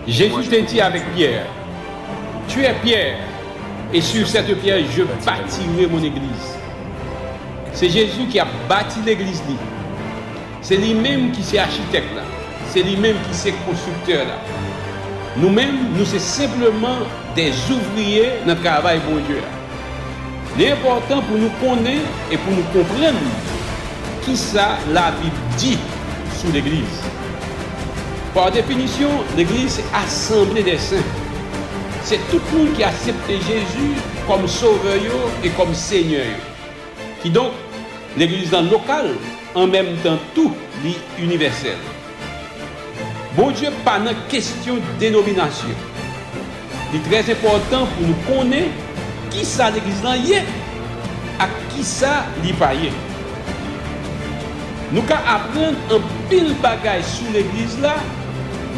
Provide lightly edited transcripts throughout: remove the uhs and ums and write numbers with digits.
Jésus t'a dit avec Pierre, tu es Pierre, et sur cette pierre, je bâtirai mon église. C'est Jésus qui a bâti l'église. C'est lui-même qui est architecte là. C'est lui-même qui est constructeur là. Nous-mêmes, nous sommes simplement des ouvriers dans le travail pour Dieu. L'important pour nous connaître et pour nous comprendre qui ça la Bible dit sur l'église. Par définition, l'église c'est assemblée des saints. C'est tout le monde qui accepte Jésus comme sauveur et comme Seigneur. Qui donc, l'église dans le local, en même temps tout l'universel. Bon Dieu, pas de question de dénomination. Il est très important pour nous connaître qui ça l'église là y est, à qui ça l'y pas y est. Nous pouvons apprendre un pile bagaille sur l'église là,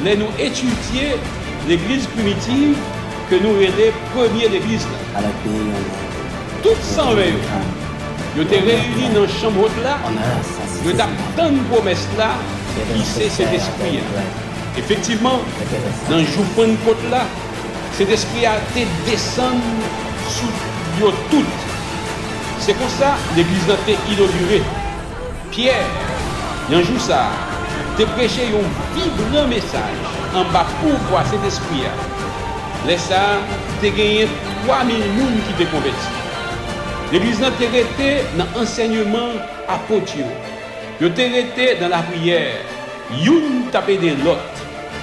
mais nous étudier l'église primitive que nous relève première l'église là. Toutes 120. Nous étions réunis dans la chambre là, nous avons une promesse là qui c'est cet esprit. Effectivement, dans le jour de Pentecôte là, cet esprit a été descendu sur nous toutes. C'est comme ça l'église a été inaugurée. Pierre, un jour ça, a prêché un vibrant message en bas pour voir cet esprit. Laisse ça, tu as gagné 3000 personnes qui te convertis. L'église n'a pas été dans l'enseignement apôtre. Ils ont été dans la prière. Ils tapé de l'autre.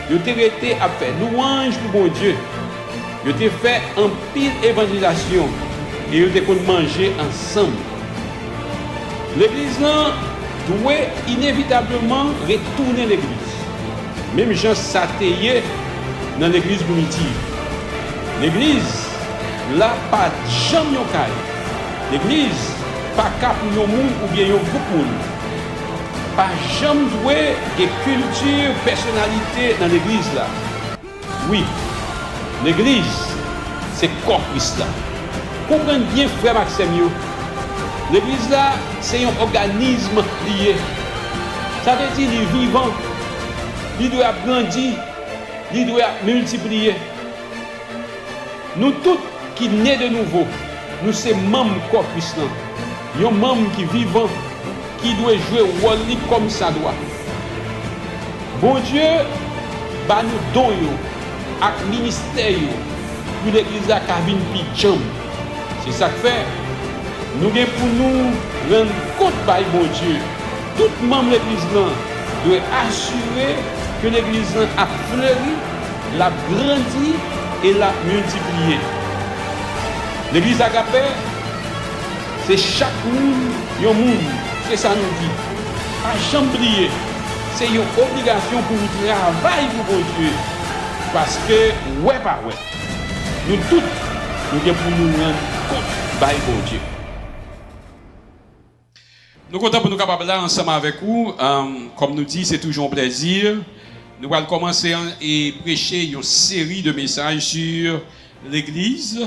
Ils ont été à faire louange pour bon Dieu. Ils ont fait un pile évangélisation. Et ils ont manger ensemble. L'église doit inévitablement retourner l'église. Même Jean s'atteillaient dans l'église primitive. L'église, là, pas jamais au cas. L'église, pas cap pour monde ou bien un groupe monde. Pas jamais doué de culture, personnalité dans l'église là. Oui, l'église, c'est corps Christ là. Comprenez bien, frère Maxime. L'église là, c'est un organisme lié. Ça veut dire qu'il est vivant, il doit grandir, il doit multiplier. Nous tous qui nés de nouveau, nous sommes membres du corps Christ. Nous sommes membres qui vivant, qui doit jouer rôle comme ça doit. Bon Dieu, bah nous dons avec ministère pour l'église à Kavin Picham. C'est ça que fait. Nous avons pour nous rendre compte par bon Dieu. Tout membre de l'église doit assurer que l'église a fleuri, l'a grandi et l'a multiplié. L'église Agapé, c'est chaque monde, c'est ça nous dit. À jamais oublier, c'est une obligation pour nous travailler pour bon Dieu. Parce que, ouais, pas ouais. Nous tous, nous devons pour nous rendre compte par bon Dieu. Nous sommes contents pour nous capables là ensemble avec vous. Comme nous dit, c'est toujours un plaisir. Nous allons commencer et prêcher une série de messages sur l'église.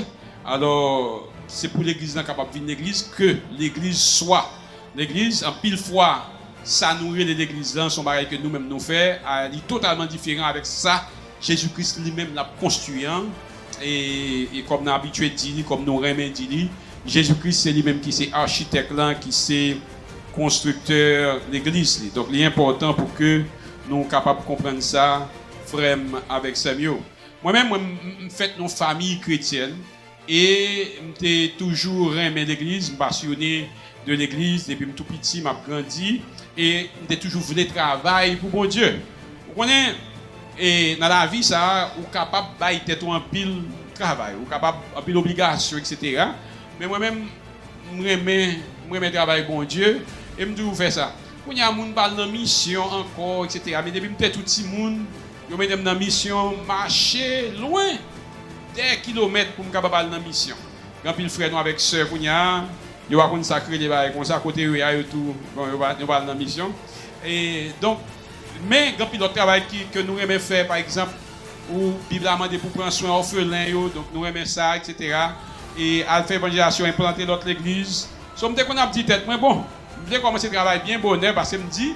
Alors, c'est pour l'église capable de venir l'église que l'église soit. L'église, en pile fois, ça nourrit l'église là, son bagage que nous-mêmes nous faisons, elle est totalement différent avec ça. Jésus-Christ lui-même l'a construit. Et comme nous avons habitué de dire, comme nous aimons dire, Jésus-Christ c'est lui-même qui est architecte là, qui est constructeur de l'église. Donc, il est important pour que nous soyons capables de comprendre ça, frère, avec Samuel. Moi-même, je fais une famille chrétienne et j'ai toujours aimé l'église, passionné de l'église depuis tout petit, m'a grandi et j'ai toujours voulu travailler pour mon Dieu. Vous connaissez, et dans la vie, ça, vous êtes capable de faire un pile travail, vous êtes capable de pile obligation, etc. Mais moi-même, je travailler pour mon Dieu. Et je me fais ça. Quand il y a des gens qui parlent de mission encore, etc. Mais depuis peut-être tout le monde, je mets dans la mission, marcher loin des kilomètres pour me parler de la mission. Quand il frère avec sœur, il y a des sacré des bails comme ça, côté où il y a tout, on parle de la mission. Et donc, mais quand il y a d'autres travail que nous aimons faire, par exemple, ou biblement pour prendre soin orphelins, donc nous aimons ça, etc. Et à faire évangélisation, implanter l'autre l'église. So, je qu'on a une petite tête, mais bon. Je voulais commencer le travail bien bonheur parce que je me dis,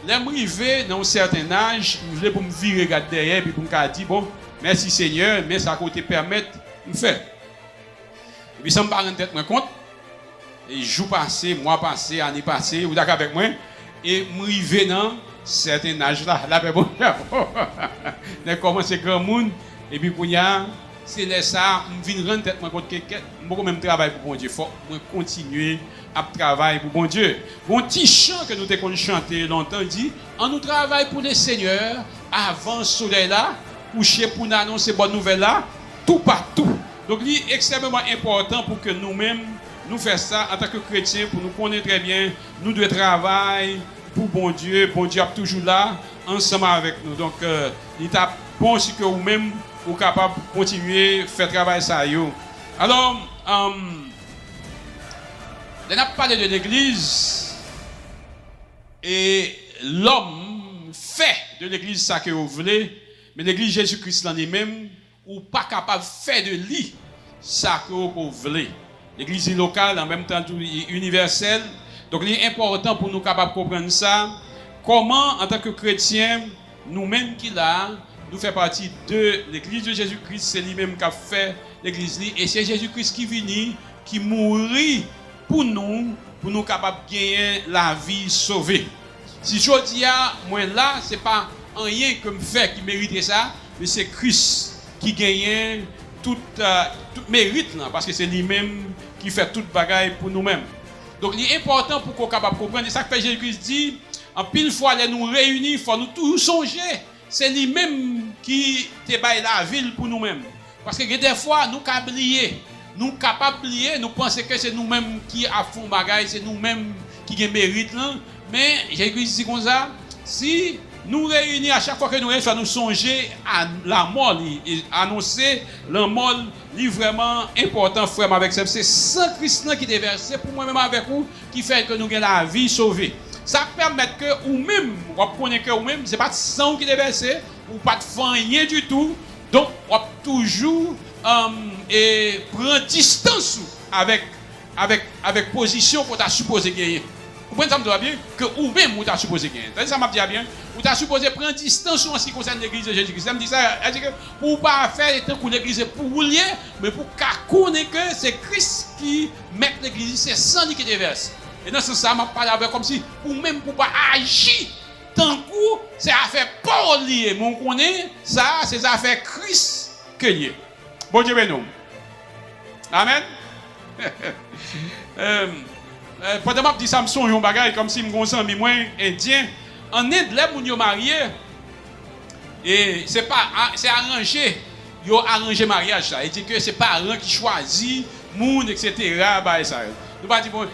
là, je suis dans un certain âge, je voulais pour me virer derrière et pour me dire, bon, Merci Seigneur, mais ça côté permettre de faire. Et puis ça me parle en tête, moi compte. Et jour passé, mois passé, année passée, vous d'accord avec moi, et moi venant certain âge là, là ben bon, j'ai commencé grand monde, et puis pour y a, c'est là ça, je viens rendre tête moi contre quelqu'un, beaucoup même travail pour bon Dieu, faut continuer à travailler pour bon Dieu. Bon petit chant que nous t'avons chanté longtemps dit, on nous travaille pour le Seigneur avant le soleil là, coucher pour nous annoncer bonne nouvelle là, tout partout. Donc c'est extrêmement important pour que nous-mêmes nous fassions ça en tant que chrétiens, pour nous connaître très bien, nous devons travailler pour bon Dieu est toujours là, ensemble avec nous. Donc il est bon aussi que vous-même vous capable de continuer à faire travail ça. Alors, on a parlé de l'église et l'homme fait de l'église ça que vous voulez, mais l'église Jésus-Christ en lui-même, ou pas capable de faire de lui ça que vous voulez. L'église est locale, en même temps universelle. Donc il est important pour nous capables de comprendre ça. Comment, en tant que chrétiens, nous-mêmes qui là, nous faisons partie de l'église de Jésus-Christ, c'est lui-même qui a fait l'église. Et c'est Jésus-Christ qui vient, qui mourit pour nous capables de gagner la vie sauvée. Si je dis à moi là, ce n'est pas rien que me fait qui mérite ça, mais c'est Christ qui gagne tout mérite là, parce que c'est lui-même qui fait toute bagaille pour nous-mêmes. Donc il est important pour qu'on soit capable de comprendre. Et ça que Jésus-Christ dit, en pile fois, les nous réunir, il faut nous tous songer. C'est lui-même qui te baille la ville pour nous-mêmes. Parce que des fois, nous capables de oublier, nous pensons que c'est nous-mêmes qui avons bagaille, c'est nous-mêmes qui avons mérite là. Mais Jésus-Christ dit comme ça, si nous réunir à chaque fois que nous réunissons, nous songer à la mort et annoncer la mort, c'est vraiment important, frère, avec ça. C'est Saint Christ qui est versé pour moi-même avec vous, qui fait que nous ayons la vie sauvée. Ça permet que vous-même, vous connaissez que vous-même, ce n'est pas de sang qui est versé, ou pas de rien du tout. Donc, on va toujours prendre distance avec position qu'on a supposé gagner. Vous comprenez ça bien? Que vous-même, vous avez supposé gagner. Ça m'a dit bien. Vous avez supposé prendre distance en ce qui concerne l'église de Jésus-Christ. Ça me dit ça. Pour ne pas faire tant que l'église pour vous lier, mais pour connaître que c'est Christ qui met l'église, c'est sang qui déverse. Et dans ce sens, ça m'a parlé avec comme si, ou même pour ne pas agir tant que c'est affaire pas liée. Mais on connaît ça, c'est affaire Christ que lié. Bon Dieu, nous. Amen. Pendant que je dis ça, je me bagaille comme si je me sens indien. En Inde, les gens sont mariés. Et c'est arrangé. Ils ont arrangé le mariage. Ça. Ils disent que c'est pas parents qui choisissent, monde, etc. Bah, ça. Nous pas dire bon,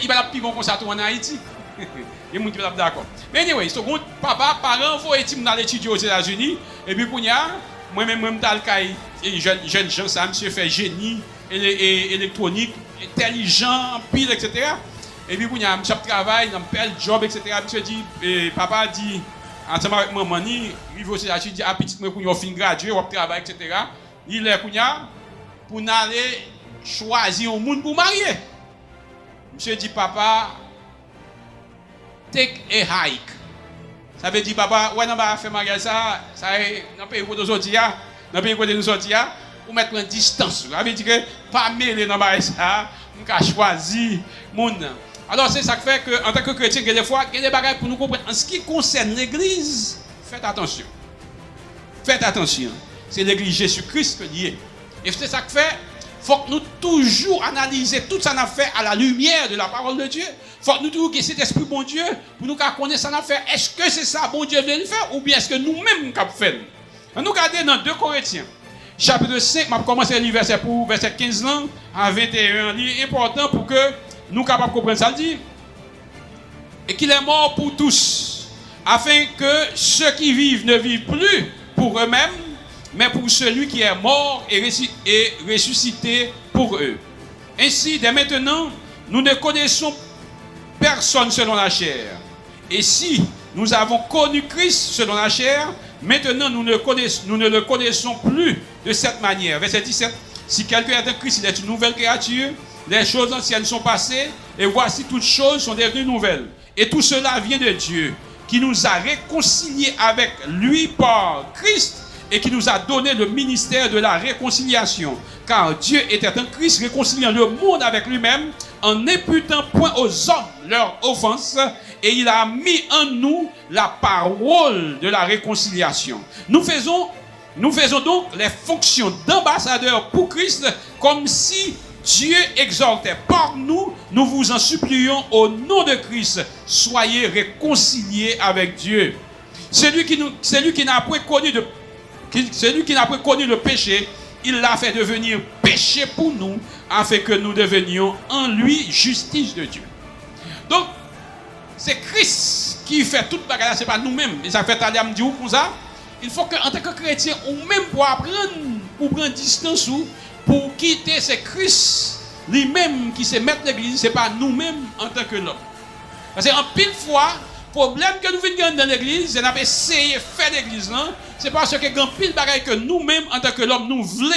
il va plus bon comme ça en Haïti. Il y a des gens qui sont d'accord. Mais anyway, second papa, parents vont étudier aux États-Unis. Et puis pour moi-même, jeune gens, ça, monsieur fait génie électronique, intelligent, pile, etc. Et puis, il monsieur travaille, il a un bel job, etc. Monsieur dit, papa dit, ensemble avec maman, il va aussi il dit, petit, moi, pour fin gradué, on travaille, etc. Il est pour aller choisir un monde pour marier. Monsieur dit, papa, take a hike. Ça veut dire, papa, ouais, on va faire mariage ça, dans le pays où nous sortis, dans le pays où nous sortis, ou mettre en distance. Ça veut dire que pas mêler dans le ça, on a choisi monde. Alors c'est ça qui fait qu'en tant que chrétien, des fois, il y a des bagages pour nous comprendre. En ce qui concerne l'église, faites attention. Faites attention. C'est l'église Jésus-Christ que lié. Et c'est ça qui fait, il faut que nous toujours analyser tout ça qu'on a fait à la lumière de la parole de Dieu. Il faut que nous toujours cet esprit bon Dieu pour nous connaître ça qu'on a fait. Est-ce que c'est ça bon Dieu vient de faire ou bien est-ce que nous-mêmes nous avons fait? Nous regardons dans 2 Corinthiens. Chapitre 5, je vais commencer à lire verset 15 à 21. C'est important pour que nous soyons capables de comprendre ça. Il dit, et qu'il est mort pour tous, afin que ceux qui vivent ne vivent plus pour eux-mêmes, mais pour celui qui est mort et ressuscité pour eux. Ainsi, dès maintenant, nous ne connaissons personne selon la chair. Et si nous avons connu Christ selon la chair, maintenant nous ne le connaissons plus de cette manière. Verset 17. Si quelqu'un est en Christ, il est une nouvelle créature. Les choses anciennes sont passées et voici toutes choses sont devenues nouvelles. Et tout cela vient de Dieu qui nous a réconciliés avec lui par Christ et qui nous a donné le ministère de la réconciliation. Car Dieu était un Christ réconciliant le monde avec lui-même en n'imputant point aux hommes leurs offenses, et il a mis en nous la parole de la réconciliation. Nous faisons donc les fonctions d'ambassadeurs pour Christ, comme si Dieu exhortait par nous, nous vous en supplions au nom de Christ, soyez réconciliés avec Dieu. Celui qui n'a point connu le péché, il l'a fait devenir péché pour nous, afin que nous devenions en lui justice de Dieu. Donc, c'est Christ qui fait toute bagarre, c'est pas nous-mêmes. Et ça fait aller à me dire comme ça. Il faut qu'en tant que chrétien, ou même pour apprendre, pour prendre distance, pour quitter, c'est Christ lui-même qui se met l'église, c'est pas nous-mêmes en tant que l'homme. Parce qu'en pile fois, le problème que nous venons dans l'église, c'est d'avoir essayé de faire l'église, c'est parce que quand pile bagaille que nous-mêmes en tant que l'homme, nous voulons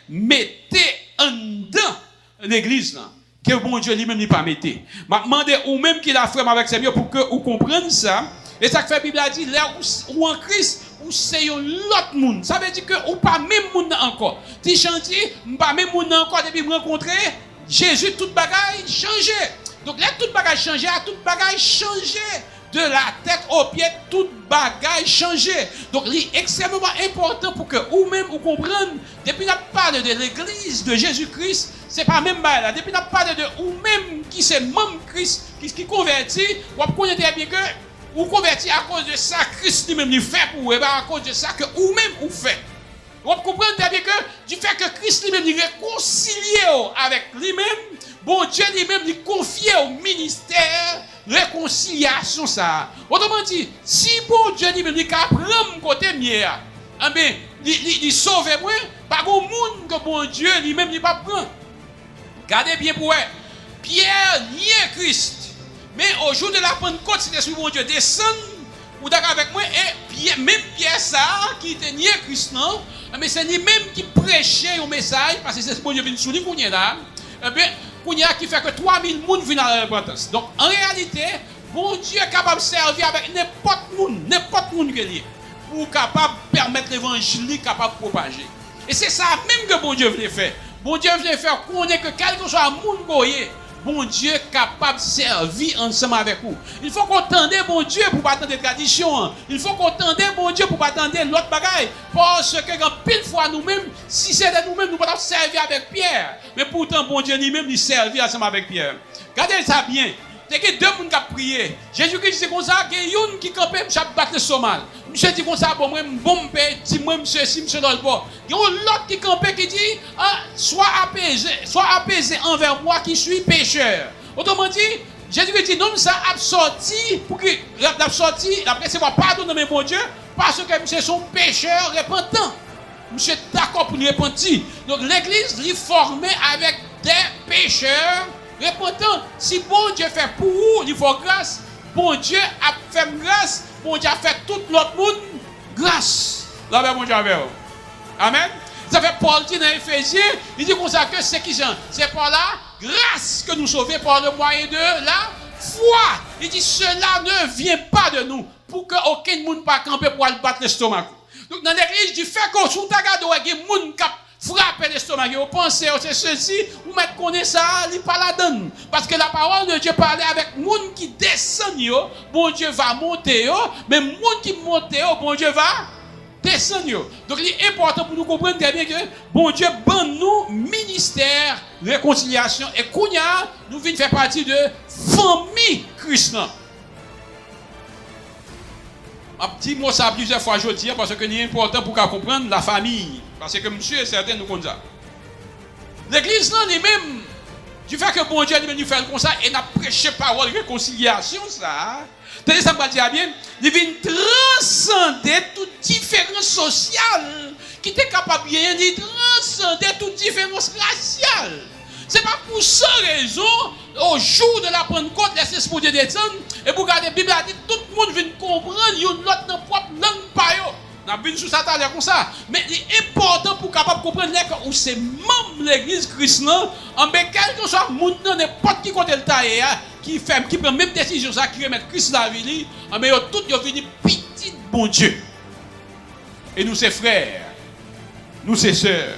mettre en dedans l'église, que bon Dieu lui-même n'est pas mettre. Je demande ou même qu'il a fait avec ses mieux pour que vous compreniez ça. Et ça que fait la Bible a dit, là où en Christ, ou c'est l'autre monde. Ça veut dire que ou pas même monde encore. Tu chantier, pas même monde encore depuis me rencontrer Jésus, toute bagaille changé. Donc là toute bagaille changé, toute bagaille changé. De la tête aux pieds, toute bagaille changé. Donc il est extrêmement important pour que ou même vous compreniez, depuis qu'on parle de l'église de Jésus-Christ, c'est pas même là. Depuis qu'on parle de ou même qui c'est membre Christ qui convertit, vous connaissez bien que ou converti à cause de ça, Christ lui-même lui fait pour vous, et à cause de ça que vous-même vous faites. Vous comprenez bien que du fait que Christ lui-même lui réconcilie avec lui-même, bon Dieu lui-même lui confie au ministère réconciliation ça. Autrement dit, si bon Dieu lui-même lui prend côté mieux, il sauve moi, pas de monde que bon Dieu lui-même lui pas prend. Gardez bien pour elle. Pierre niait Christ. Mais au jour de la Pentecôte, si l'Esprit bon Dieu descend, ou d'accord avec moi, et même Pierre ça, qui était nié Christ, non, mais c'est lui-même qui prêchait un message, parce que c'est bon Dieu vient sous lui, qu'on y est là, qui fait que 3000 personnes viennent à la repentance. Donc, en réalité, bon Dieu est capable de servir avec n'importe monde qui est pour capable de permettre l'évangile, capable de propager. Et c'est ça même que bon Dieu voulait faire. Bon Dieu voulait faire connaître que quel que soit le monde goyé, bon Dieu est capable de servir ensemble avec vous. Il faut qu'on tende bon Dieu pour pas attendre des traditions. Il faut qu'on tende bon Dieu pour pas attendre l'autre bagaille. Parce que quand pile fois nous-mêmes, si c'est de nous-mêmes, nous ne pouvons pas servir avec Pierre. Mais pourtant, bon Dieu lui-même, il servit ensemble avec Pierre. Regardez ça bien. Il y a deux personnes qui ont prié. Jésus-Christ dit comme ça, il y a une qui campait, je battre le somal. Monsieur dit comme ça, bon, bon père, dis-moi, monsieur, si monsieur dans le bord. Il y a l'autre qui campait qui dit, sois apaisé envers moi qui suis pécheur. Autrement dit, Jésus-Christ dit, non, ça a sorti, pour qu'il a sorti, après c'est moi pardon de mon Dieu, parce que monsieur son pécheur repentant. Monsieur est d'accord pour lui repentir. Donc l'église est formée avec des pécheurs repentant. Si bon Dieu fait pour vous, il faut grâce. Bon Dieu a fait grâce. Bon Dieu a fait tout l'autre monde grâce. Là, ben, bon Dieu avec vous. Amen. Ça fait Paul dit dans Éphésiens, il dit comme ça que c'est qui ça? C'est par la grâce que nous sauvons par le moyen de la foi. Il dit cela ne vient pas de nous pour que aucun monde pas camper pour aller battre l'estomac. Donc dans l'église, du fait que sous ta garde, il y a des gens qui frappent l'estomac. Vous pensez, c'est ceci, vous mettez connaître ça, il pas la donne. Parce que la parole de Dieu parlait avec les gens qui descendent, bon Dieu va monter, mais les gens qui montent, bon Dieu va descendre. Donc il est important pour nous comprendre très bien que bon Dieu ban nous ministère, réconciliation, et Kounia, nous venons faire partie de famille chrétienne. Un petit mot ça plusieurs fois je dis parce que c'est important pour comprendre la famille. Parce que monsieur est certain nous comme ça. L'église là lui-même, du fait que bon Dieu lui-même nous fait comme ça et n'a prêché parole de réconciliation ça. Tenez ça me dire bien, il vient transcender toute différence sociale qui était capable de transcender toute différence raciale. C'est pas pour ça raison, au jour de la Pentecôte, laissez ce Dieu descendre, et vous regardez la Bible, a dit tout le monde vient comprendre, il y a l'autre dans propre langue pas yo. On a vu sous ça comme ça. Mais il est important pour capable comprendre que c'est membre de l'église chrétienne, mais quel que soit le monde, n'importe qui côté le taille, qui prend même décision, ça, qui remet Christ dans la vie, mais tout est venu petit bon Dieu. Et nous, c'est frères. Nous, c'est sœurs.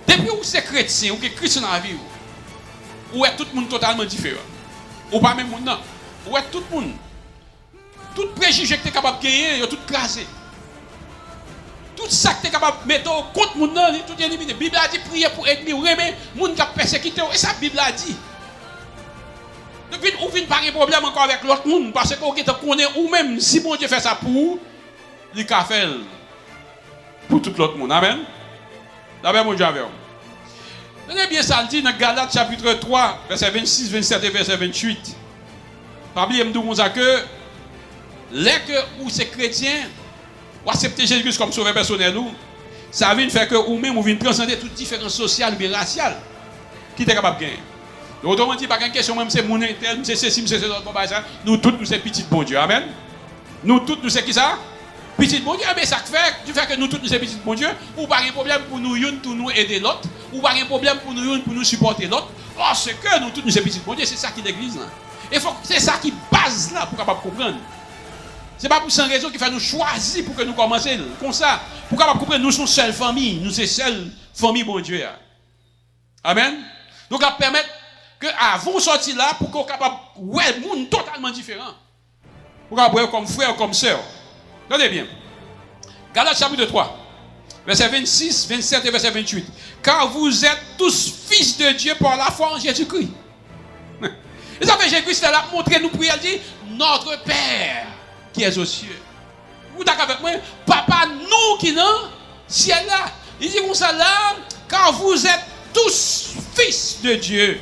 Depuis où c'est chrétien, ou que chrétien dans la vie, où est tout le monde totalement différent. Ou pas même monde, non. Où est tout le monde. Tout préjugé que tu es capable de gagner, il a tout crasé. Tout ça que tu es capable de mettre contre le monde, tout est éliminé. La Bible a dit prier pour aider, ou aimer les gens qui ont persécuté. Et ça, la Bible a dit. Donc, vous n'avez pas de problème encore avec l'autre monde, parce que vous connaissez ou même si bon Dieu fait ça pour vous, il a fait pour tout l'autre monde. Amen. D'abord, mon Dieu, avec vous. Tenez bien ça, le dit dans Galates chapitre 3, verset 26, 27 et verset 28. Pas oublier me dire que les que ou ces chrétiens ou accepter Jésus comme sauveur personnel ou ça vient faire que ou même ou vient transcender toute différence sociale ou raciale qui est capable de gagner. Autrement dit, pas qu'une question même c'est mon interne, c'est ceci, c'est ça. Nous tous nous c'est petit bon Dieu. Amen. Nous tous nous c'est qui ça? Petit bon Dieu, mais ça fait du fait que nous tous nous sommes petit bon Dieu, ou pas de problème pour nous une pour nous aider l'autre, ou pas de problème pour nous une pour nous supporter l'autre, parce que nous tous nous sommes petit bon Dieu, c'est ça qui est l'église là. Et c'est ça qui base là pour capable comprendre. C'est pas pour sans raison qu'il fait nous choisir pour que nous commencer comme ça, pour capable comprendre nous sommes seule famille, nous sommes seule famille bon Dieu. Amen. Donc ça permet que avant sortir là pour qu'on capable ouais monde totalement différent. Pour capable comme frère comme sœur. Regardez bien. Galates chapitre 3, verset 26, 27 et verset 28. Car vous êtes tous fils de Dieu par la foi en Jésus-Christ. Et ça fait Jésus-Christ là montrer nous prier, dit notre Père qui est aux cieux. Vous d'accord avec moi? Papa nous qui dans ciel là. Il dit comme ça là, car vous êtes tous fils de Dieu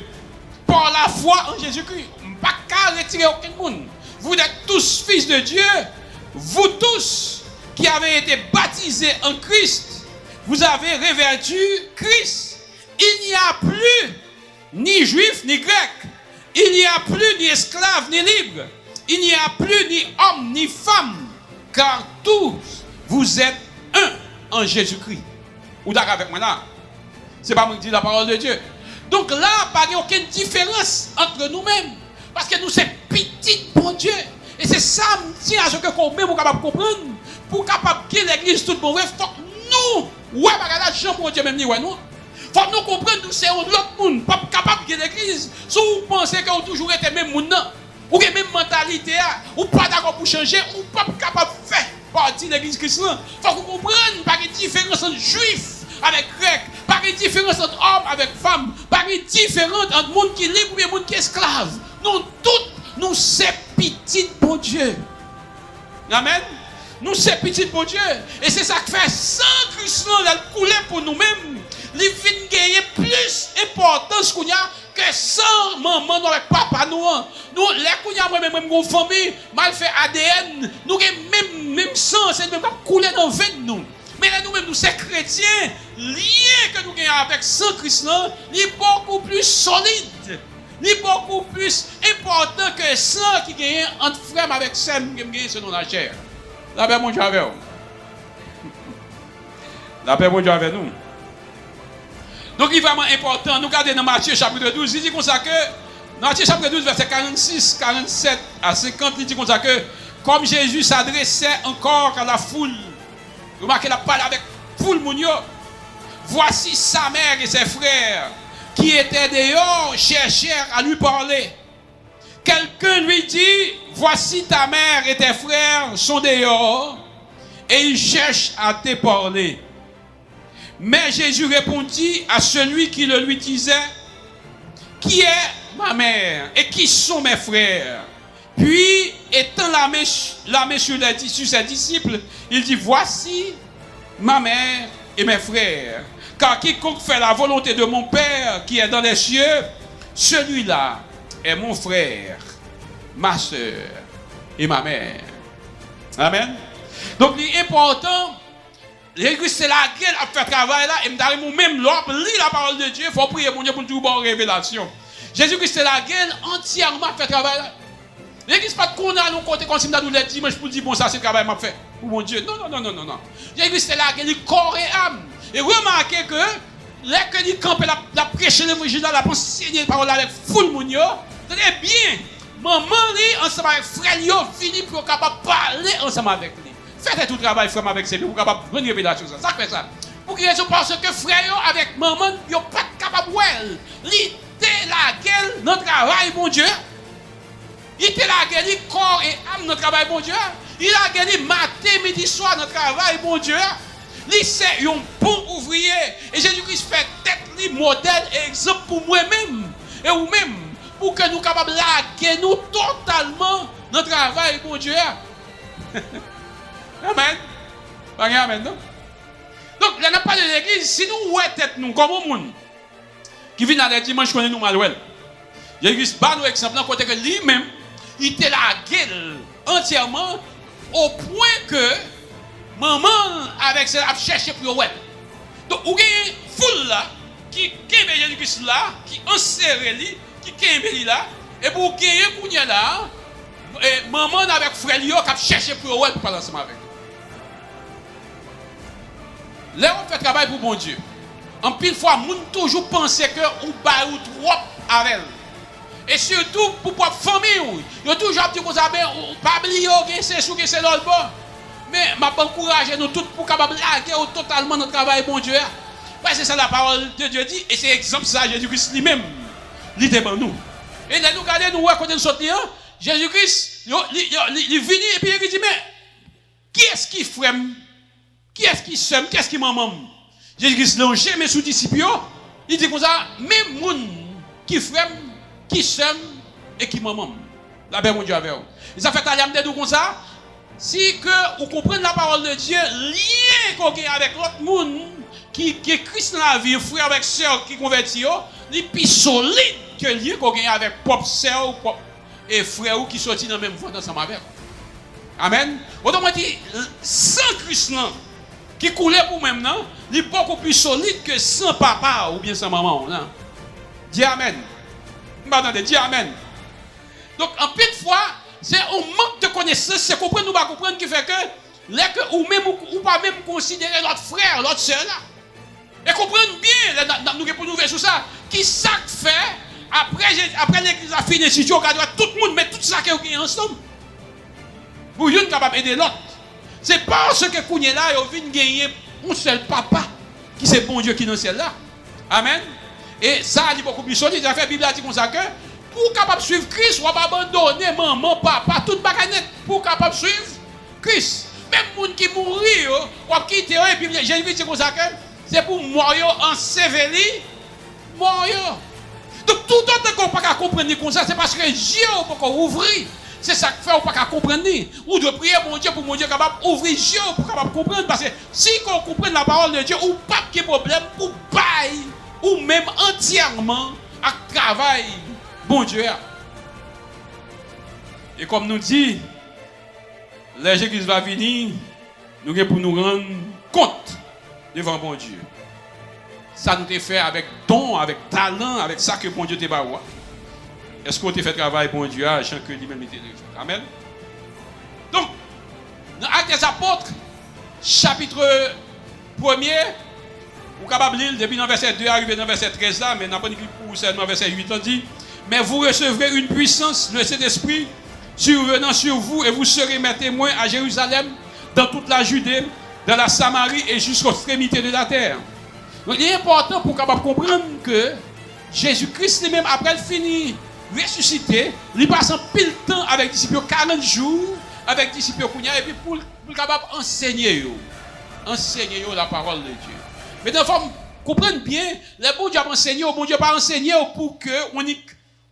par la foi en Jésus-Christ. Pas qu'à retirer aucun monde. Vous êtes tous fils de Dieu. Vous tous qui avez été baptisés en Christ, vous avez revêtu Christ. Il n'y a plus ni juif ni grec. Il n'y a plus ni esclave ni libre. Il n'y a plus ni homme ni femme. Car tous vous êtes un en Jésus-Christ. Vous d'accord avec moi là? C'est pas moi qui dis la parole de Dieu. Donc là, il n'y a aucune différence entre nous-mêmes. Parce que nous sommes petits bon Dieu. Et c'est ça, je tiens à ce que nous sommes capables de comprendre. Pour capable de l'église toute bonne, il faut que nous, ouais, la chambre pour Dieu même ni ouais, nous. Il faut que nous comprenions que c'est un autre monde, pas capable de l'église. Si vous pensez que vous toujours été même monde, ou que même mentalité, ou pas d'accord pour changer, ou pas capable de faire partie de l'église chrétienne. Il faut que vous compreniez pas de différence entre juifs avec grec, pas de différence entre hommes avec femmes, pas de différence entre monde qui est libre et monde qui est esclave. Nous tous, nous sommes petits pour Dieu. Amen. Nous sommes petits pour Dieu. Et c'est ça qui fait sans Christ de couler pour nous-mêmes. Il vient gagner plus d'importance qu'on a que sans maman, nous avec papa, nous. Nous, les qu'on a même une famille, mal fait ADN, nous avons même sang, c'est même pas couler dans le veine nous. Mais là, nous-mêmes, nous sommes chrétiens, liés que nous avons avec sang Christ, il est beaucoup plus solide. Il est beaucoup plus important que le sang qui gagne entre frères avec sœurs qui gagne selon la chair. La paix, mon Dieu, avec vous. La paix, mon Dieu, avec nous. Donc, il est vraiment important. Nous regardons dans Matthieu chapitre 12. Il dit comme ça que, dans Matthieu chapitre 12, verset 46, 47 à 50, il dit comme ça que, comme Jésus s'adressait encore à la foule, remarquez, il a parlé avec foule, mounio. Voici sa mère et ses frères qui étaient dehors, cherchèrent à lui parler. Quelqu'un lui dit, voici ta mère et tes frères sont dehors et ils cherchent à te parler. Mais Jésus répondit à celui qui le lui disait, qui est ma mère et qui sont mes frères? Puis, étant la main sur ses disciples, il dit, voici ma mère et mes frères. Car quiconque fait la volonté de mon Père qui est dans les cieux, celui-là est mon frère, ma soeur et ma mère. Amen. Donc, l'important, l'église, c'est la gueule à faire travail là, et même l'homme lit la parole de Dieu, il faut prier pour Dieu pour tout bon révélation. Jésus-Christ, c'est la gueule entièrement à faire travail là. L'église, pas de qu'on a, nous côté comme si nous avons le dimanche pour dire, bon, ça c'est le travail m'a fait. Pour mon Dieu. Non. L'église, c'est la gueule, il corps et âme. Et remarquez que, là que il campe, la prêche l'évangile là, la enseigner la parole avec full mounio, très bien. Maman, lui, ensemble avec frère, fini pour capable parler ensemble avec lui. Faites tout travail, frère, avec ces pour capable prendre révélation. Ça fait ça. Pour qui raison? Parce que frère, avec maman, ils pas capable de l'idée la gueule, notre travail, mon Dieu. Il était la gueule, corps et âme, notre travail, mon Dieu. Il a gagné matin, midi, soir, notre travail, mon Dieu. Il c'est un bon ouvrier. Et Jésus-Christ fait tête, li, modèle et exemple pour moi-même. Et vous-même, pour que nous soyons capables de laguer nous totalement notre travail, mon Dieu. Amen. Amen, non? Donc, là, n'a pas de l'église. Si nous oué tête nous, comme au monde, qui vient dans les dimanches, connaît nous mal. Jésus-Christ, par nous exemple, côté que lui-même, il était la gueule entièrement au point que maman, avec ça, a cherché pour ouais. Donc, vous avez une foule là, qui kembe Jésus-Christ là, qui enserre lui, qui kembe lui là, et pour gagner un là, et maman avec frère Lio qui a cherché pour ouais pour parler ensemble avec lui. Là, on fait travail pour bon Dieu. En pile fois, moun toujours penser que ou ba ou trop avec elle. Et surtout pour la famille, il y a toujours dit que vous avez pas oublié que c'est sous que c'est l'autre bon. Mais m'a encourage nous tous pour capable laguer totalement notre travail bon Dieu. Parce que c'est ça la parole de Dieu dit et c'est exemple ça Jésus-Christ lui-même. Il était bon nous. Et là nous regardons nous voir quand nous sortir Jésus-Christ il vient et puis il dit mais qui est-ce qui frème? Qui est-ce qui sème? Qui est-ce qui maman? Jésus-Christ l'a jamais sous disciples. Il dit comme ça même moun qui frème, qui sème et qui maman. La paix mon Dieu avec vous. Ils ont fait aller me dire comme ça. Si que vous comprenez la parole de Dieu, lien qu'on a avec l'autre monde qui est Christ dans la vie, frère avec sœur qui convertit, il est plus solide que le lien qu'on a avec propre sœur et frère qui sortit dans la même voie ensemble avec. Amen. Autrement dit, sans Christ qui coulait pour même, il est beaucoup plus solide que sans papa ou bien sans maman. Non? Dis Amen. Dis Amen. Donc, en peu de fois, c'est un manque de connaissance, c'est comprendre ou pas comprendre qui fait que ou même ou pas même considérer notre frère, notre soeur là. Et comprendre bien, nous pouvons nous sur ça, qui ça fait après l'église a fini, si tu regardes tout le monde met tout ça qui est ensemble. Pour une capable d'aider l'autre. C'est parce que Kounya là, il vient gagner un seul papa qui c'est bon Dieu qui est dans le ciel là. Amen. Et ça a dit beaucoup plus solide. La Bible a dit comme ça que pour capable suivre Christ, on va abandonner maman, papa, toute baganette pour capable suivre Christ. Même les gens qui mourent, on va quitter et puis j'ai vu comme ça que c'est pour mourir enseveli, mourir. Donc tout autre qu'on pas comprendre comme ça, c'est parce que Dieu peut ouvrir. C'est ça que fait on pas comprendre. Ou de prier mon Dieu pour mon Dieu capable ouvrir Dieu pour capable comprendre parce que si on comprend la parole de Dieu ou pas de problème pour bail ou même entièrement à travail bon Dieu. Et comme nous dit, l'âge qui va venir, nous avons pour nous rendre compte devant bon Dieu. Ça nous a fait avec don, avec talent, avec ça que bon Dieu t'a donné. Est-ce qu'on t'a fait travail bon Dieu à chaque que lui-même était fait? Amen. Donc, dans Actes des Apôtres, chapitre 1er, vous capable lire depuis le verset 2 arrivé dans le verset 13 là, mais n'a pas dit pour seulement verset 8 on dit mais vous recevrez une puissance, le Saint-Esprit, survenant sur vous, et vous serez mes témoins à Jérusalem, dans toute la Judée, dans la Samarie et jusqu'aux extrémités de la terre. Donc il est important pour capable comprendre que Jésus-Christ lui-même, après le fini, ressuscité, il passe un pile temps avec les disciples, 40 jours, avec les disciples, et puis pour capable enseigner la parole de Dieu. Mais de forme, comprendre bien, le bon Dieu a enseigné, le bon Dieu pas enseigné pour que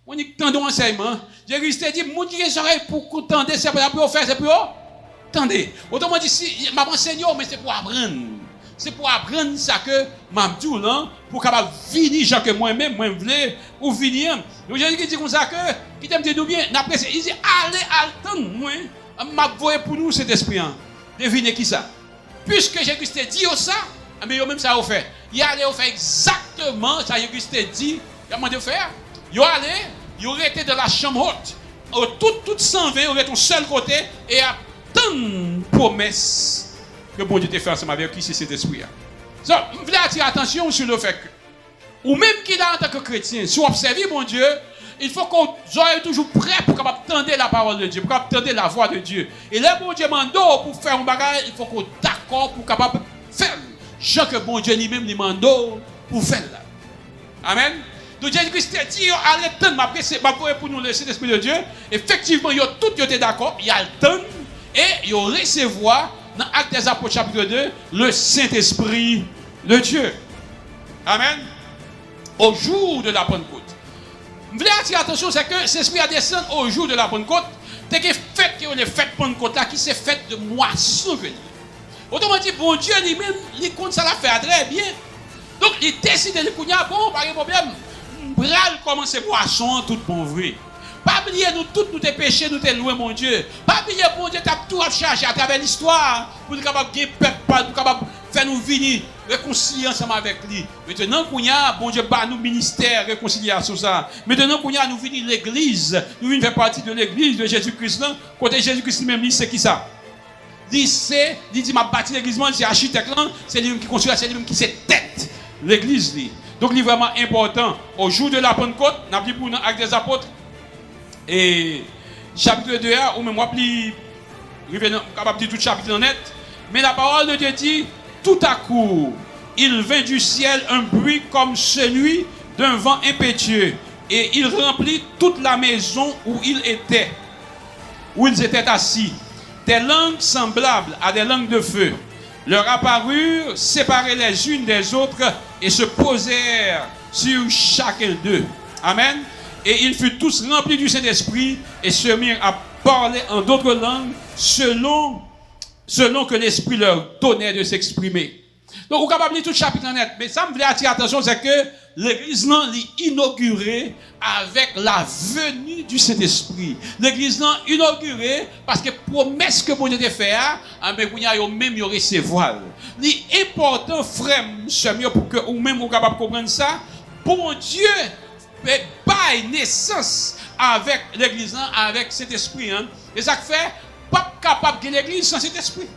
on y tende enseignement. Jésus dit, mon qui les oreilles pour tendre, c'est pour faire, c'est pour tendre. Autrement dit, si m'a enseigné, mais c'est pour apprendre. C'est pour apprendre ça que m'a dit là, pour capable venir, genre que moi-même, moi voulais, ou venir. Donc Jésus dit comme ça que, qui t'aime dire nous bien, après il dit, allez attendre, moi, m'a voyé pour nous cet esprit. Devinez qui ça? Puisque Jésus dit ça, mais yo même ça a fait. Il allait faire exactement ça Jésus dit, il a demandé de faire. Il allait, il aurait été dans la chambre haute. Tout 120, il aurait été au seul côté et attendre une promesse que bon Dieu t'a fait ensemble avec qui c'est cet esprit. Donc, je voulais attirer attention sur le fait que, ou même qu'il a en tant que chrétien, si vous observez mon Dieu, il faut qu'on soit toujours prêt pour capable entendre la parole de Dieu, pour capable entendre la voix de Dieu. Et là, bon Dieu mando pour faire un bagage, il faut qu'on d'accord pour capable faire. Jean que bon Dieu lui-même lui mando pour faire là. Amen. Donc Jésus-Christ a dit, allez attendre, ma pour nous laisser l'Esprit de Dieu. Effectivement, tout était d'accord, il y a le temps et il recevoir dans Actes des Apôtres chapitre 2 le Saint-Esprit de Dieu. Amen. Au jour de la Pentecôte. Je voulais attirer l'attention, c'est que cet esprit a descendu au jour de la Pentecôte. C'est que fête que les fêtes Pentecôte là, qui s'est faite de moisson. Autrement dit, bon Dieu lui-même, il compte ça la fait très bien. Donc, il décide de dire, bon, pas de problème. Bral commence moisson, tout bon vrai. Pas oublier nous tous nous tes péchés, nous t'es loué mon Dieu. Pas oublier bon Dieu t'as tout à charger à travers l'histoire pour nous capable de peuple, capable faire nous venir réconcilier ensemble avec lui. Maintenant qu'on y a bon Dieu par nous ministère réconciliation ça. Maintenant qu'on y a nous venir l'église, nous venir faire partie de l'église de Jésus-Christ là. Côté Jésus-Christ même lui c'est qui ça? Il dit m'a bâti l'église, c'est architecte là, c'est lui qui construit, c'est lui qui c'est tête l'église lui. Donc il est vraiment important au jour de la Pentecôte, n'a dit pour nous Actes des Apôtres. Et chapitre 2, ou même moi, capable de dire tout chapitre en net, mais la parole de Dieu dit, tout à coup, il vint du ciel un bruit comme celui d'un vent impétueux, et il remplit toute la maison où ils étaient assis. Des langues semblables à des langues de feu leur apparurent, séparées les unes des autres, et se posèrent sur chacun d'eux. Amen. Et ils furent tous remplis du Saint-Esprit et se mirent à parler en d'autres langues selon que l'Esprit leur donnait de s'exprimer. Donc, vous pouvez pas lire tout le chapitre en net. Mais ça me voulait attirer l'attention, c'est que l'église est inaugurée avec la venue du Saint-Esprit. L'église est inaugurée parce que promesse que vous avez fait, vous même recevoir. L'important, frère, pour que vous-même vous capable de comprendre ça, bon Dieu, mais pas naissance avec l'église, avec cet esprit. Et ça fait, pas capable que l'église sans cet esprit.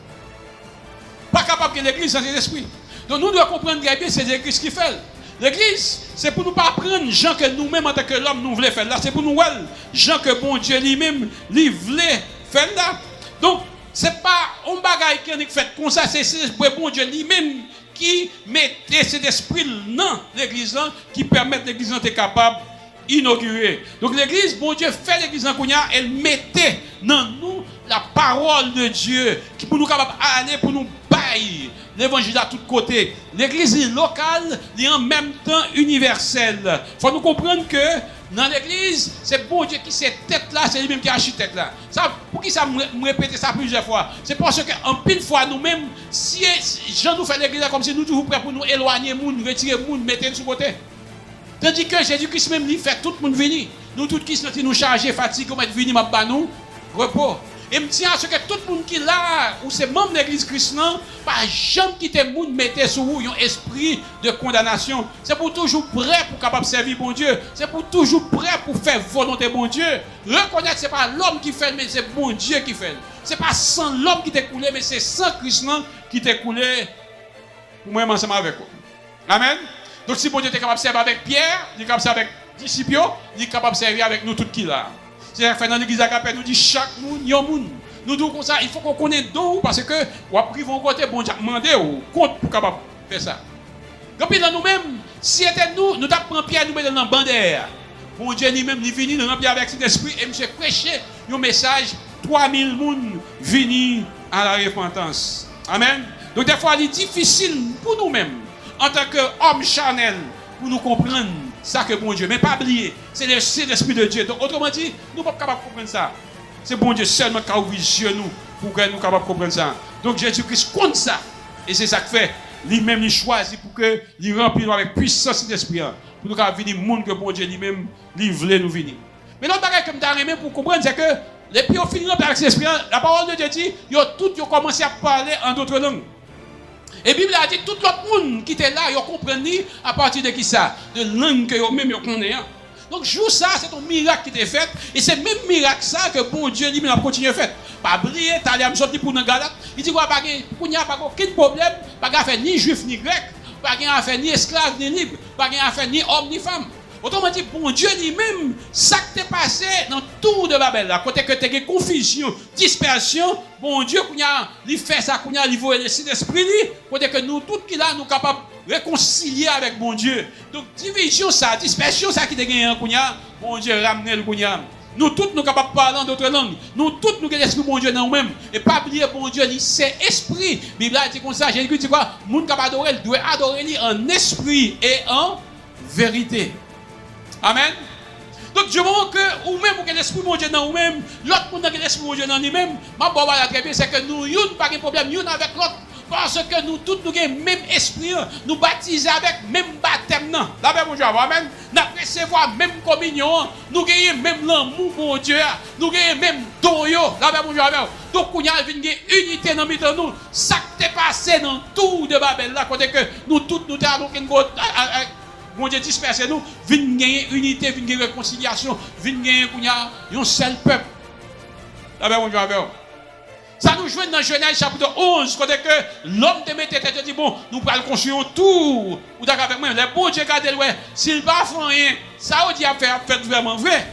Pas capable que l'église sans cet esprit. Donc nous devons comprendre très bien, c'est l'église qui fait. L'église, c'est pour nous pas apprendre gens que nous-mêmes en tant que l'homme nous voulons faire là. C'est pour nous, gens que bon Dieu lui-même, lui voulait faire là. Donc, c'est pas un bagage qui est fait comme ça, c'est bon Dieu lui-même qui mettait cet esprit dans l'église qui permet l'église d'être capable d'inaugurer. Donc l'église, bon Dieu fait l'église en Kounia, elle mettait dans nous la parole de Dieu qui pour nous capable aller pour nous bailler l'évangile à tous côtés. L'église est locale et en même temps universelle. Il faut nous comprendre que dans l'église, c'est bon Dieu qui c'est tête là, c'est lui-même qui est architecte là. Ça, pour qui ça me répéter ça plusieurs fois? C'est parce qu'en pile fois nous-mêmes, si Jean nous fait l'église comme si nous toujours prêts pour nous éloigner, nous retirer, nous mettre sur côté. Tandis que Jésus-Christ même lui fait tout le monde venir. Nous tous qui nous charger, fatigués, comme être venus, nous repos. Et me tient à ce que tout le monde qui est là, ou c'est membre de l'église chrétienne, pas jamais quitter le monde, mettez sur vous un esprit de condamnation. C'est pour toujours prêt pour capable servir bon Dieu. C'est pour toujours prêt pour faire volonté bon Dieu. Reconnaître que ce n'est pas l'homme qui fait, mais c'est bon Dieu qui fait. Ce n'est pas sans l'homme qui t'est coulé, mais c'est sans Christ qui t'est coulé pour moi ensemble avec vous. Amen. Donc si bon Dieu est capable de servir avec Pierre, il est capable de servir avec disciples, il est capable de servir avec nous tous qui là. C'est fait dans l'église Agapé, nous dit chaque monde, yon monde. Nous disons comme ça, il faut qu'on connaisse d'où, parce que, ou après, ils vont côté, bon Dieu, demander ou compte pour capable faire ça. Donc, dans nous-mêmes, si c'était nous, nous tapons Pierre, nous mettons dans la bandière. Bon Dieu lui-même, il vient nous remplir avec cet esprit, et monsieur prêcher un message, 3000 personnes viennent à la repentance. Amen. Donc, des fois, il est difficile pour nous-mêmes, en tant qu'hommes charnels, pour nous comprendre ça que bon Dieu, mais pas oublier, c'est l'esprit de Dieu. Donc, autrement dit, nous ne sommes pas capables de comprendre ça. C'est bon Dieu seulement qui a ouvert les yeux nous pour que nous soyons capables de comprendre ça. Donc, Jésus-Christ compte ça. Et c'est ça que fait. Lui-même, il choisit pour que il remplit avec puissance cet esprit. Pour nous venir, le monde que bon Dieu lui-même, il voulait nous venir. Mais l'autre bagage que je me pour comprendre, c'est que, depuis qu'on finit avec cet esprit, la parole de Dieu dit, ils ont commencé à parler en d'autres langues. Et la Bible a dit, tout l'autre monde qui était là, ils ont compris à partir de qui ça? De langue que eux-mêmes connaissent. Donc, jour ça, c'est un miracle qui était fait. Et c'est même miracle ça que bon Dieu lui-même a continué à faire. Pas oublier, t'as l'air sorti pour nous Galate. Il dit quoi, il n'y a pas aucun problème, pas faire ni juif ni grec, pas faire ni esclave ni libre, pas faire ni homme ni femme. Autrement dit, bon Dieu lui-même, ça qui t'est passé dans tout de Babel, là, côté que tu as confusion, dispersion, bon Dieu, il fait ça, il voit le Saint-Esprit, côté que nous, tout qui là, nous capables de réconcilier avec bon Dieu. Donc, division, ça, dispersion, ça qui te gagne, bon Dieu, ramener le kounya. Nous tous, nous capables de parler d'autres langues. Nous tous, nous avons l'esprit bon Dieu dans nous-mêmes. Et pas oublier, bon Dieu, c'est esprit. La Bible dit comme ça, Jésus dit quoi? Le monde qui adorer, doit adorer en esprit et en vérité. Amen. Donc, je vois que, ou même, vous avez l'esprit bon Dieu dans vous-même, l'autre monde a l'esprit bon Dieu dans lui-même. Ma bonne très bien, c'est que nous, nous pas de problème, nous avec l'autre. Parce que nous tous, nous avons le même esprit, nous baptisons avec le même baptême. La même Dieu, amen. Nous recevons la même communion, nous avons même l'amour, mon Dieu. Nous avons le même don, la même Dieu, amen. Donc, nous avons une unité dans nous. Ça qui est passé dans tout de Babel, là, côté que nous tous, nous avons mon Dieu dispersé nous, venons gagner unité, venons gagner réconciliation, venons gagner un seul peuple. La même Dieu, amen. Ça nous joue dans Genèse chapitre 11, quand l'homme te met tête et dit, bon, nous allons construire autour. Ou d'accord avec moi, les bons Dieu regardent, ouais, s'il ne fait rien, ça veut dire fait vraiment vrai.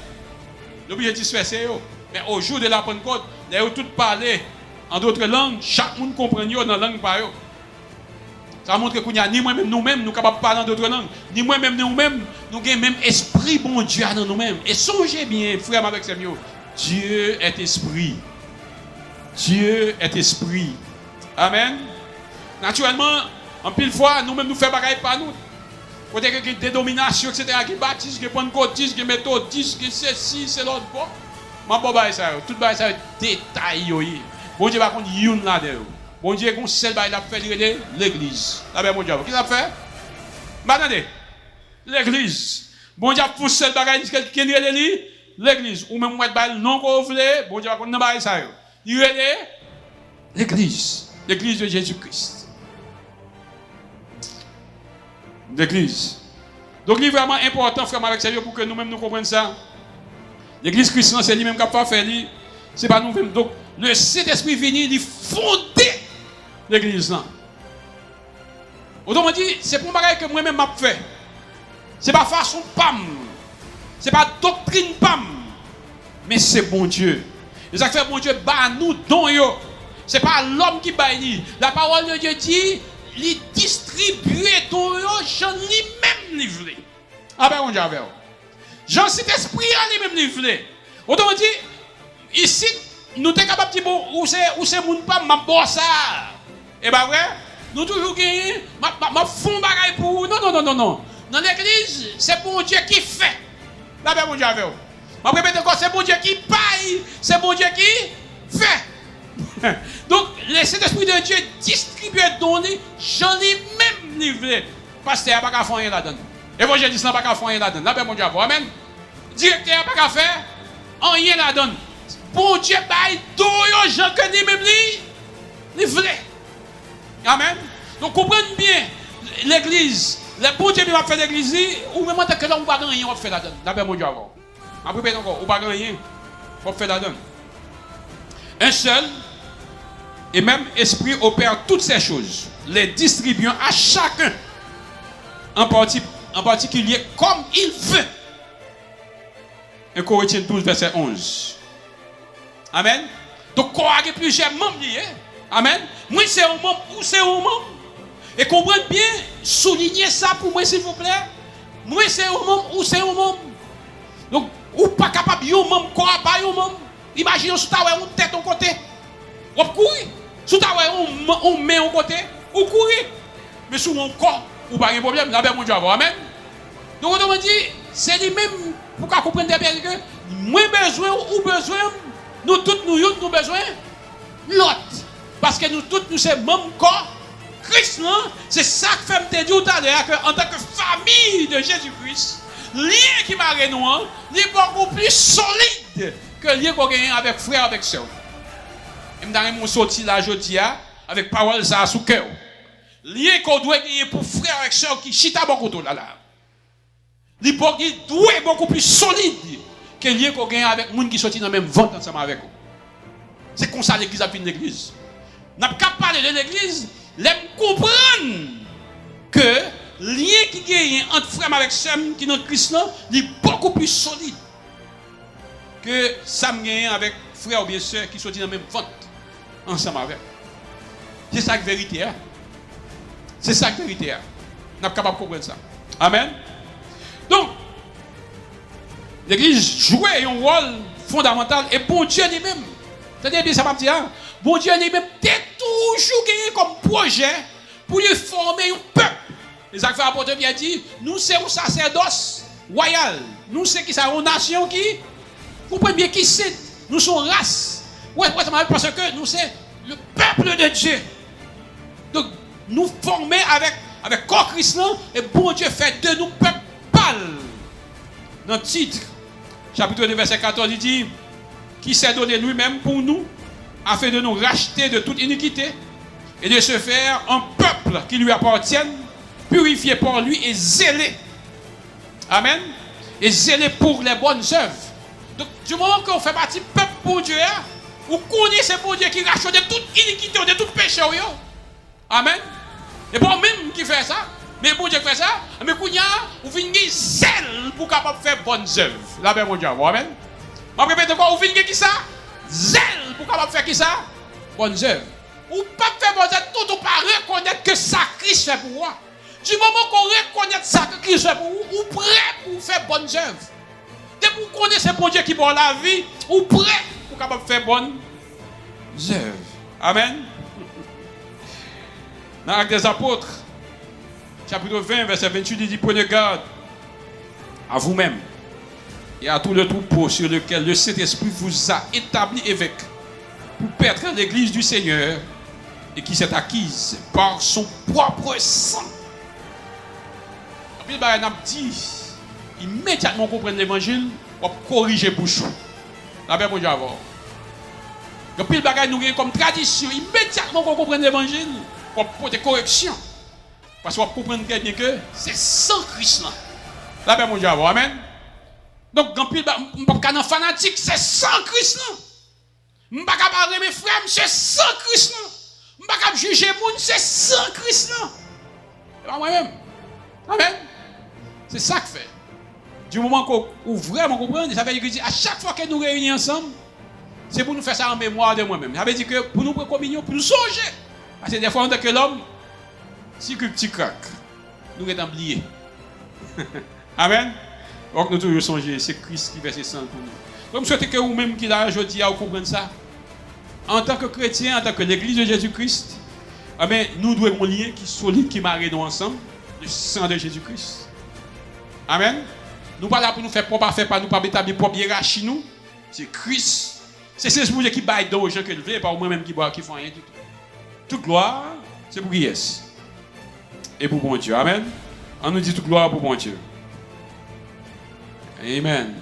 L'objet dispersé. Mais au jour de la Pentecôte, les gens tous parlent en d'autres langues, chaque monde comprend dans la langue par eux. Ça montre que ni moi-même, nous-mêmes, nous sommes capables de parler en d'autres langues. Ni moi-même, nous-mêmes, nous avons le même esprit, bon Dieu, dans nous-mêmes. Et songez bien, frère, avec ces mots, Dieu est esprit. Dieu est esprit. Amen. Naturellement, en pile fois, nous-mêmes nous faisons bagaille par nous. Côté que des dominations, etc., qui baptisent, qui pentecôtistes, qui méthodistes, qui ceci, c'est l'autre. Bon, je ça, tout ça, détail. Bon Dieu va contre une là-dedans. Bon Dieu, qu'on seul bail l'a fait l'église. La bien, mon Dieu, qui l'a fait? Attendez. L'église. Bon Dieu, pour seul bagaille, qui est l'église. Ou même moi, non qu'on voulait, bon Dieu va contre bail ça. Il est l'église de Jésus-Christ. L'église. Donc, il est vraiment important, frère, avec sérieux, pour que nous-mêmes nous comprenions ça. L'église chrétienne, c'est lui-même qui a pas fait. C'est pas nous-mêmes. Donc, le Saint-Esprit venu, il fondait l'église là. Autrement dit, c'est pour un que moi-même m'a fait. C'est pas façon pam. C'est pas doctrine pam. Mais c'est bon Dieu. Les acteurs bon Dieu bat nous don yo. C'est pas l'homme qui bat ni. La parole de Dieu dit, il distribue don yo, Jean lui-même livré. Ah ben on dit avec. Jean cet esprit lui-même livré. Autrement dit, ici nous sommes capables de dire bon où c'est mon pas m'a bossa. Et ben vrai, nous toujours gagner m'a fond bagaille pour non. Dans l'église, c'est bon Dieu qui fait. Là ben on dit avec. Je répète encore, c'est bon Dieu qui paye, c'est bon Dieu qui fait. Donc, le Saint-Esprit de Dieu distribue donné, j'en ai même livré. Pasteur n'a pas qu'à faire rien là-dedans. Évangéliste n'a pas qu'à faire rien là-dedans. Là, bon Dieu, amen. Directeur n'a pas qu'à faire rien là-dedans. Bon Dieu, paye tout, gens que lui-même livré. Amen. Donc, comprenez bien, l'église, le bon Dieu qui va faire l'église, ou même en tant que l'homme, on va rien, on va faire là-dedans. Là, bon Dieu, avant. Après, encore, ou pas rien, il faut faire la donne. Un seul et même esprit opère toutes ces choses, les distribuant à chacun en particulier comme il veut. 1 Corinthiens 12, verset 11. Amen. Donc, il y a plusieurs membres liés. Amen. Moi, c'est un membre ou c'est un membre. Et comprenez bien, soulignez ça pour moi, s'il vous plaît. Moi, c'est un membre ou c'est un membre. Donc, ou pas capable de même quoi pas même. Imaginez sous ta on tête au côté. On courir. Sous ta on met au côté, ou courir. Mais sous mon corps, ou pas de problème, là ben mon Dieu amen. Donc on dit c'est lui même pour qu'on comprenne bien que moins besoin ou besoin nous tous nous besoin l'autre parce que nous tous nous c'est même corps Christ là, c'est ça que fait me dire tout à l'heure que en tant que famille de Jésus-Christ lien qui m'a renoué, est beaucoup plus solide que le lien qu'on gagne avec frère, avec soeur. Et je suis sorti là aujourd'hui avec parole ça sous cœur. Lien qu'on doit gagner pour frère avec soeur qui chita beaucoup là. Il doit être beaucoup plus solide que le lien qu'on gagne avec les gens qui sortent dans le même ventre ensemble avec vous. C'est comme ça l'église a fini l'église. N'a pas parler de l'église, l'aime comprendre que lien qui gagne entre frères avec sœurs qui dans Christ là, il est beaucoup plus solide que ça me gagne avec frères ou bien sœurs qui sont dans la même vente ensemble avec. C'est ça la vérité. Hein? C'est ça la vérité. Hein? On est capable de comprendre ça. Amen. Donc, l'Église joue un rôle fondamental et bon Dieu lui-même. C'est-à-dire bien ça va dire, bon Dieu lui-même t'es toujours gagné comme projet pour lui former un peuple. Les actes apôtres bien dit, nous sommes un sacerdoce royal. Nous sommes qui ça, une nation qui, vous comprenez bien qui c'est, nous sommes race. Ouais, parce que nous sommes le peuple de Dieu. Donc, nous former avec corps Christ et bon Dieu fait de nous peuple pâle. Dans le titre, chapitre 2, verset 14, il dit, qui s'est donné lui-même pour nous, afin de nous racheter de toute iniquité et de se faire un peuple qui lui appartienne, purifié par lui et zélé. Amen. Et zélé pour les bonnes œuvres. Donc, du moment qu'on fait partie du peuple pour Dieu, vous connaissez pour Dieu qui rachète de toute iniquité, de tout péché. Amen. Et pas même qui fait ça, mais pour Dieu qui fait ça, mais pour vous venez zèle pour capable faire bonnes œuvres. La paix, mon Dieu. Amen. Je répète encore, vous venez qui ça? Zèle pour capable faire qui ça? Bonnes œuvres. Ou pas faire bonnes œuvres, tout ou pas reconnaître que ça Christ fait pour moi. Du moment qu'on reconnaît ça que Christ fait pour vous, ou prêt pour faire bonnes œuvres. Dès que vous connaissez pour Dieu qui pour la vie, ou prêt pour capable faire bonnes œuvres. Amen. Dans l'Acte des Apôtres, chapitre 20, verset 28, il dit, prenez garde à vous-même et à tout le troupeau sur lequel le Saint-Esprit vous a établi évêque pour paître l'église du Seigneur et qui s'est acquise par son propre sang. Puis il a dit, immédiatement qu'on prenne l'évangile, on va corriger bouche. La paix pour Dieu avant. Et puis il a nous comme tradition, immédiatement qu'on comprenne l'évangile, on va porter correction. Parce qu'on va comprendre bien que c'est sans Christ là. La paix pour Dieu avant. Amen. Donc, quand il n'y a pas de fanatique, c'est sans Christ là. Je ne peux pas parler mes frères, c'est sans Christ là. Je ne peux pas juger les gens, c'est sans Christ là. C'est pas moi-même. Amen. C'est ça que fait. Du moment qu'on vraiment comprend, ça veut dire que à chaque fois que nous réunissons ensemble, c'est pour nous faire ça en mémoire de moi-même. Ça veut dire que pour nous prendre communion, pour nous songer. Parce que des fois, on dit que l'homme, si que petit crack, nous sommes oubliés. Amen. Donc nous toujours songer, c'est Christ qui verse sang pour nous. Donc je souhaite que vous-même qui là aujourd'hui, vous compreniez ça. En tant que chrétien, en tant que l'église de Jésus-Christ, nous devons un lien qui est solide, qui marre nous ensemble, le sang de Jésus-Christ. Amen. Nous pas là pour nous faire propre affaire, pas nous pas établir propre hiérarchie nous. C'est Christ. C'est ce Dieu qui baille aux gens que le pas moi-même qui font rien du tout. Toute gloire, c'est pour qui est. Et pour bon Dieu. Amen. On nous dit toute gloire pour bon Dieu. Amen.